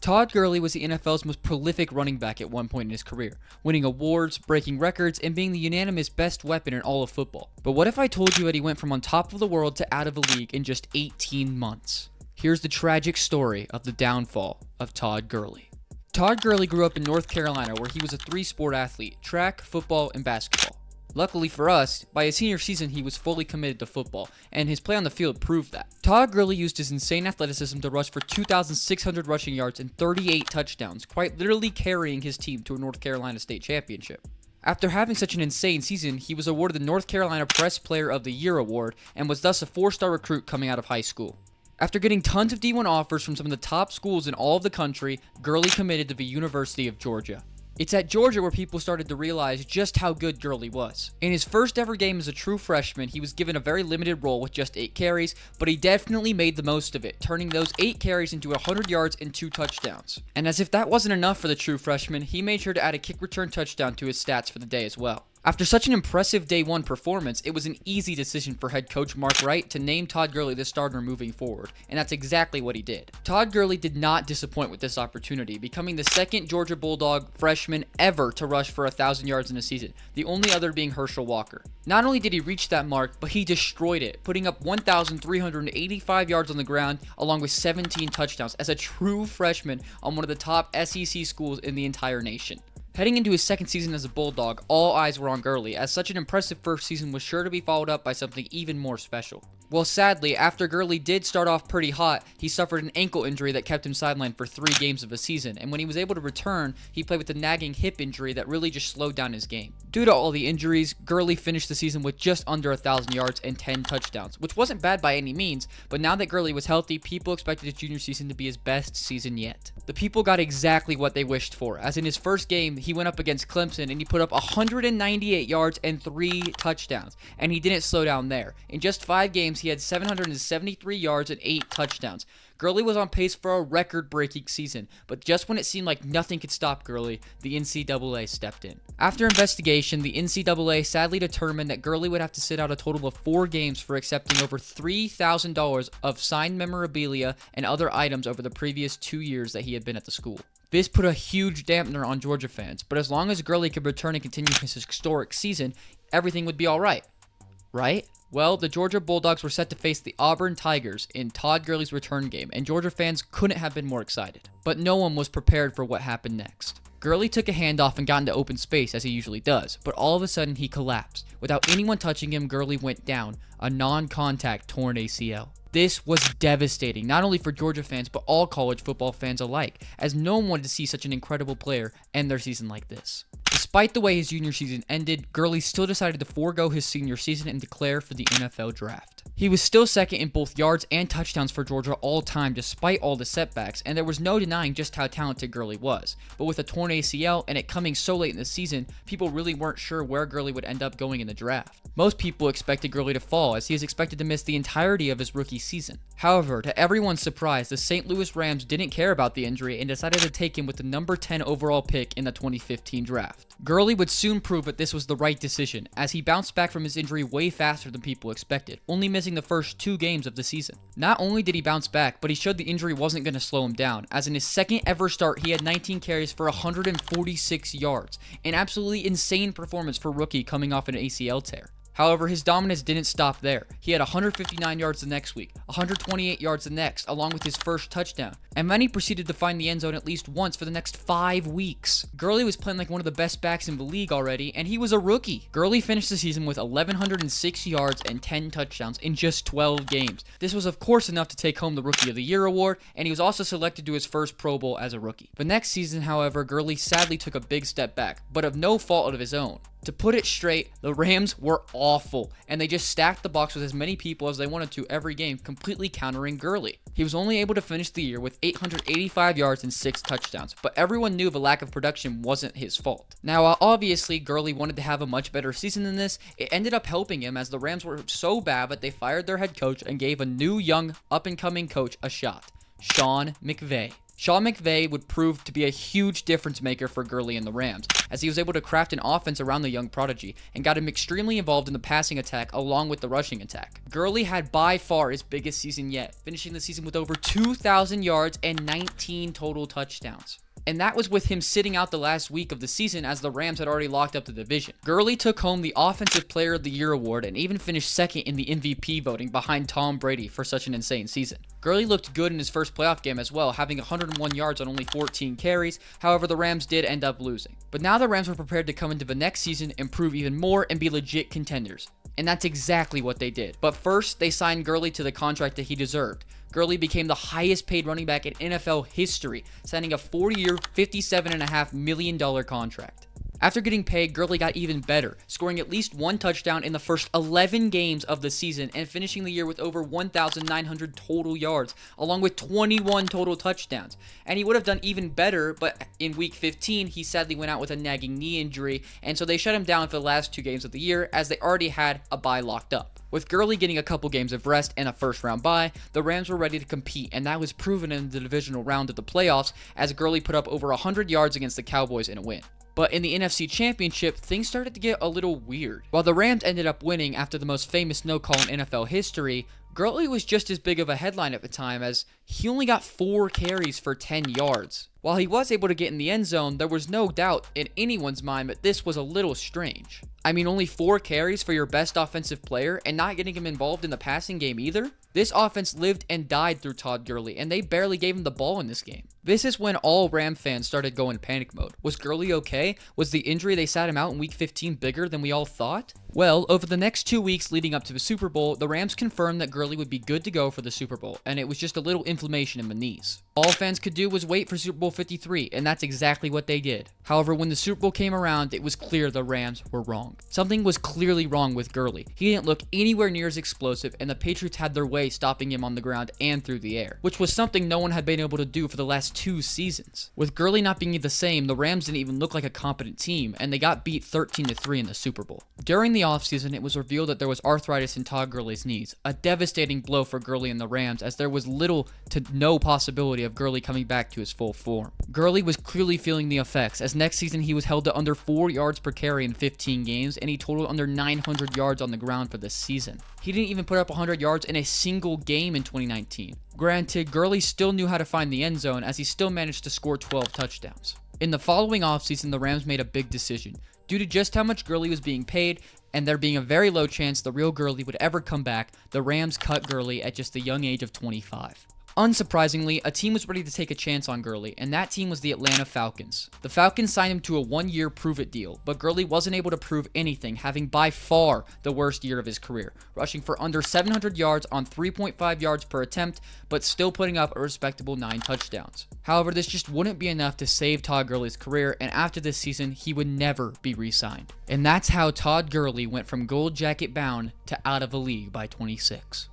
Todd Gurley was the NFL's most prolific running back at one point in his career, winning awards, breaking records, and being the unanimous best weapon in all of football. But what if I told you that he went from on top of the world to out of the league in just 18 months? Here's the tragic story of the downfall of Todd Gurley. Todd Gurley grew up in North Carolina, where he was a three-sport athlete: track, football, and basketball. Luckily for us, by his senior season he was fully committed to football, and his play on the field proved that. Todd Gurley used his insane athleticism to rush for 2,600 rushing yards and 38 touchdowns, quite literally carrying his team to a North Carolina state championship. After having such an insane season, he was awarded the North Carolina Press Player of the Year award, and was thus a 4-star recruit coming out of high school. After getting tons of D1 offers from some of the top schools in all of the country, Gurley committed to the University of Georgia. It's at Georgia where people started to realize just how good Gurley was. In his first ever game as a true freshman, he was given a very limited role with just 8 carries, but he definitely made the most of it, turning those 8 carries into 100 yards and 2 touchdowns. And as if that wasn't enough for the true freshman, he made sure to add a kick return touchdown to his stats for the day as well. After such an impressive day 1 performance, it was an easy decision for head coach Mark Wright to name Todd Gurley the starter moving forward, and that's exactly what he did. Todd Gurley did not disappoint with this opportunity, becoming the second Georgia Bulldog freshman ever to rush for 1,000 yards in a season, the only other being Herschel Walker. Not only did he reach that mark, but he destroyed it, putting up 1,385 yards on the ground along with 17 touchdowns as a true freshman on one of the top SEC schools in the entire nation. Heading into his second season as a Bulldog, all eyes were on Gurley, as such an impressive first season was sure to be followed up by something even more special. Well, sadly, after Gurley did start off pretty hot, he suffered an ankle injury that kept him sidelined for 3 games of a season, and when he was able to return, he played with a nagging hip injury that really just slowed down his game. Due to all the injuries, Gurley finished the season with just under 1,000 yards and 10 touchdowns, which wasn't bad by any means, but now that Gurley was healthy, people expected his junior season to be his best season yet. The people got exactly what they wished for, as in his first game, he went up against Clemson and he put up 198 yards and 3 touchdowns, and he didn't slow down there. In just 5 games, he had 773 yards and 8 touchdowns. Gurley was on pace for a record-breaking season, but just when it seemed like nothing could stop Gurley, the NCAA stepped in. After investigation, the NCAA sadly determined that Gurley would have to sit out a total of 4 games for accepting over $3,000 of signed memorabilia and other items over the previous 2 years that he had been at the school. This put a huge dampener on Georgia fans, but as long as Gurley could return and continue his historic season, everything would be alright. Right? Well, the Georgia Bulldogs were set to face the Auburn Tigers in Todd Gurley's return game, and Georgia fans couldn't have been more excited. But no one was prepared for what happened next. Gurley took a handoff and got into open space, as he usually does, but all of a sudden he collapsed. Without anyone touching him, Gurley went down, a non-contact torn ACL. This was devastating, not only for Georgia fans, but all college football fans alike, as no one wanted to see such an incredible player end their season like this. Despite the way his junior season ended, Gurley still decided to forego his senior season and declare for the NFL draft. He was still second in both yards and touchdowns for Georgia all time despite all the setbacks, and there was no denying just how talented Gurley was. But with a torn ACL and it coming so late in the season, people really weren't sure where Gurley would end up going in the draft. Most people expected Gurley to fall, as he is expected to miss the entirety of his rookie season. However, to everyone's surprise, the St. Louis Rams didn't care about the injury and decided to take him with the number 10 overall pick in the 2015 draft. Gurley would soon prove that this was the right decision, as he bounced back from his injury way faster than people expected, only missing the first 2 games of the season. Not only did he bounce back, but he showed the injury wasn't going to slow him down, as in his second ever start, he had 19 carries for 146 yards, an absolutely insane performance for a rookie coming off an ACL tear. However, his dominance didn't stop there. He had 159 yards the next week, 128 yards the next, along with his first touchdown, and then he proceeded to find the end zone at least once for the next 5 weeks. Gurley was playing like one of the best backs in the league already, and he was a rookie. Gurley finished the season with 1,106 yards and 10 touchdowns in just 12 games. This was of course enough to take home the Rookie of the Year award, and he was also selected to his first Pro Bowl as a rookie. The next season, however, Gurley sadly took a big step back, but of no fault of his own. To put it straight, the Rams were awful, and they just stacked the box with as many people as they wanted to every game, completely countering Gurley. He was only able to finish the year with 885 yards and 6 touchdowns, but everyone knew the lack of production wasn't his fault. Now, while obviously Gurley wanted to have a much better season than this, it ended up helping him, as the Rams were so bad that they fired their head coach and gave a new young up-and-coming coach a shot, Sean McVay. Sean McVay would prove to be a huge difference maker for Gurley and the Rams, as he was able to craft an offense around the young prodigy and got him extremely involved in the passing attack along with the rushing attack. Gurley had by far his biggest season yet, finishing the season with over 2,000 yards and 19 total touchdowns. And that was with him sitting out the last week of the season as the Rams had already locked up the division. Gurley took home the Offensive Player of the Year award and even finished second in the MVP voting behind Tom Brady for such an insane season. Gurley looked good in his first playoff game as well, having 101 yards on only 14 carries. However, the Rams did end up losing. But now the Rams were prepared to come into the next season, improve even more, and be legit contenders. And that's exactly what they did. But first, they signed Gurley to the contract that he deserved. Gurley became the highest paid running back in NFL history, signing a 4-year, $57.5 million contract. After getting paid, Gurley got even better, scoring at least one touchdown in the first 11 games of the season and finishing the year with over 1,900 total yards, along with 21 total touchdowns. And he would have done even better, but in week 15, he sadly went out with a nagging knee injury, and so they shut him down for the last 2 games of the year as they already had a bye locked up. With Gurley getting a couple games of rest and a first-round bye, the Rams were ready to compete, and that was proven in the divisional round of the playoffs as Gurley put up over 100 yards against the Cowboys in a win. But in the NFC Championship, things started to get a little weird. While the Rams ended up winning after the most famous no-call in NFL history, Gurley was just as big of a headline at the time as he only got 4 carries for 10 yards. While he was able to get in the end zone, there was no doubt in anyone's mind that this was a little strange. I mean, only 4 carries for your best offensive player and not getting him involved in the passing game either? This offense lived and died through Todd Gurley, and they barely gave him the ball in this game. This is when all Ram fans started going panic mode. Was Gurley okay? Was the injury they sat him out in week 15 bigger than we all thought? Well, over the next 2 weeks leading up to the Super Bowl, the Rams confirmed that Gurley would be good to go for the Super Bowl, and it was just a little inflammation in the knees. All fans could do was wait for Super Bowl 53, and that's exactly what they did. However, when the Super Bowl came around, it was clear the Rams were wrong. Something was clearly wrong with Gurley. He didn't look anywhere near as explosive, and the Patriots had their way stopping him on the ground and through the air, which was something no one had been able to do for the last 2 seasons. With Gurley not being the same, the Rams didn't even look like a competent team, and they got beat 13-3 in the Super Bowl. During the offseason, it was revealed that there was arthritis in Todd Gurley's knees, a devastating blow for Gurley and the Rams, as there was little to no possibility of Gurley coming back to his full form. Gurley was clearly feeling the effects, as next season he was held to under 4 yards per carry in 15 games, and he totaled under 900 yards on the ground for this season. He didn't even put up 100 yards in a single game in 2019. Granted, Gurley still knew how to find the end zone, as he still managed to score 12 touchdowns. In the following offseason, the Rams made a big decision. Due to just how much Gurley was being paid, and there being a very low chance the real Gurley would ever come back, the Rams cut Gurley at just the young age of 25. Unsurprisingly, a team was ready to take a chance on Gurley, and that team was the Atlanta Falcons. The Falcons signed him to a 1-year prove-it deal, but Gurley wasn't able to prove anything, having by far the worst year of his career, rushing for under 700 yards on 3.5 yards per attempt, but still putting up a respectable 9 touchdowns. However, this just wouldn't be enough to save Todd Gurley's career, and after this season, he would never be re-signed. And that's how Todd Gurley went from gold jacket bound to out of the league by 26.